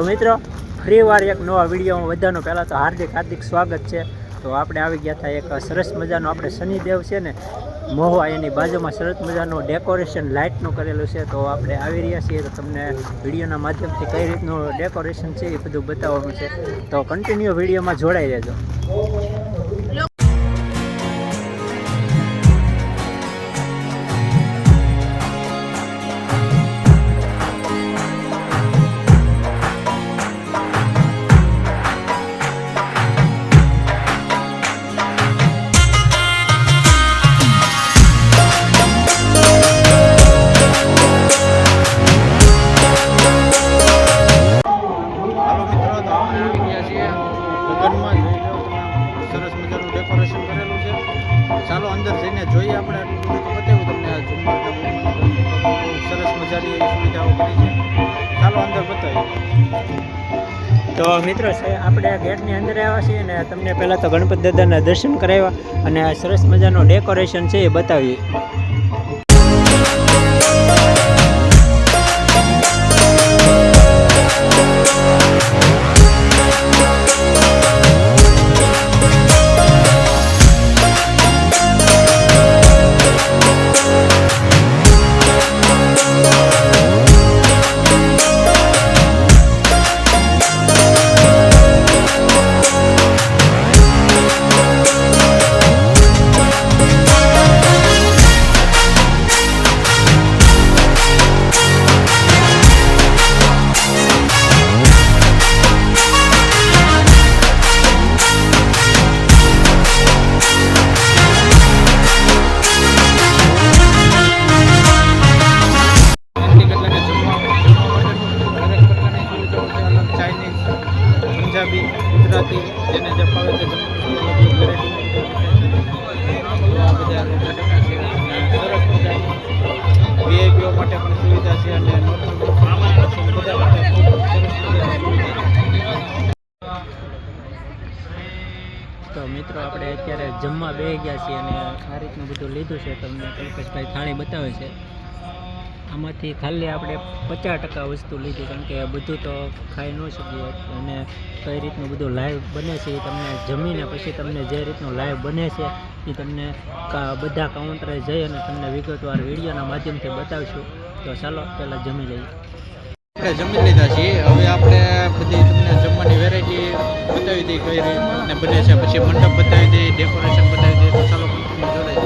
મિત્રો ફ્રી વાર એક નવા વિડીયોમાં બધાનું પહેલાં તો હાર્દિક સ્વાગત છે। તો આપણે આવી ગયા હતા એક સરસ મજાનો આપણે શનિદેવ છે ને મહુવા એની બાજુમાં સરસ મજાનું ડેકોરેશન લાઇટનું કરેલું છે। તો આપણે આવી રહ્યા છીએ તો તમને વિડીયોના માધ્યમથી કઈ રીતનું ડેકોરેશન છે એ બધું બતાવવાનું છે। તો કન્ટિન્યુ વિડીયોમાં જોડાઈ રહેજો। ચાલો અંદર જઈને જોઈએ આપણે આટલું બધું બતાવ્યું તમને આ સરસ મજાની સુવિધાઓ કરી છે। ચાલો અંદર બતાવીએ। તો મિત્રો આપણે ગેટની અંદર આવ્યા છીએ ને તમને પહેલાં તો ગણપતિ દાદાના દર્શન કરાવ્યા અને આ સરસ મજાનું ડેકોરેશન છે એ બતાવીએ। ગુજરાતી જેને જે ફાવે તે વીઆઈપીઓ માટે પણ સુવિધા છે અને તો મિત્રો આપણે અત્યારે જમવા બેસી ગયા છીએ અને આ રીતનું બધું લીધું છે। તમને કલ્પેશભાઈ થાળી બતાવે છે। આમાંથી ખાલી આપણે 50% વસ્તુ લીધી કારણ કે બધું તો ખાઈ ન શકીએ અને કઈ રીતનું બધું લાઈવ બને છે એ તમને જમીને પછી તમને જે રીતનું લાઈવ બને છે એ તમને બધા કાઉન્ટરે જઈ અને તમને વિગતવાર વિડીયોના માધ્યમથી બતાવીશું। તો ચાલો પહેલાં જમી લઈએ। આપણે જમી લીધા છીએ, હવે આપણે બધી તમને જમવાની વેરાયટી બતાવી દઈએ કઈ રીતને બને છે, પછી મંડપ બતાવી દઈએ, ડેકોરેશન બતાવી દઈએ। તો ચાલો જોડાઈ।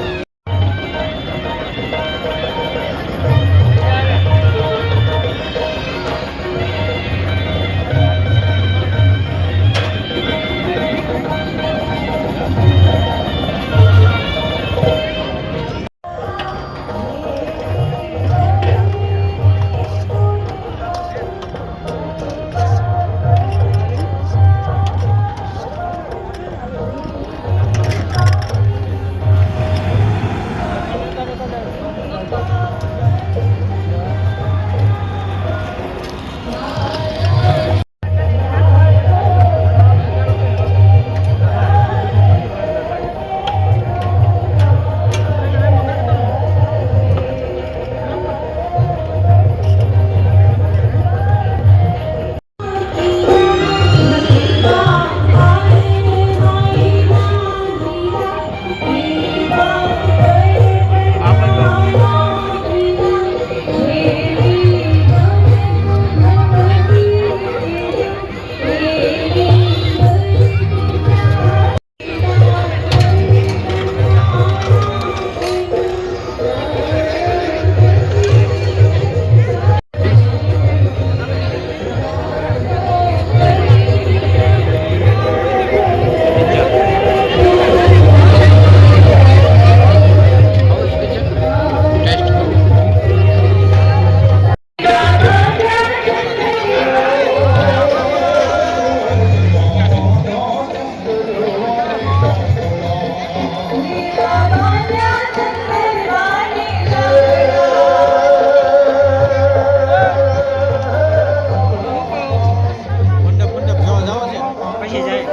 પછી જાય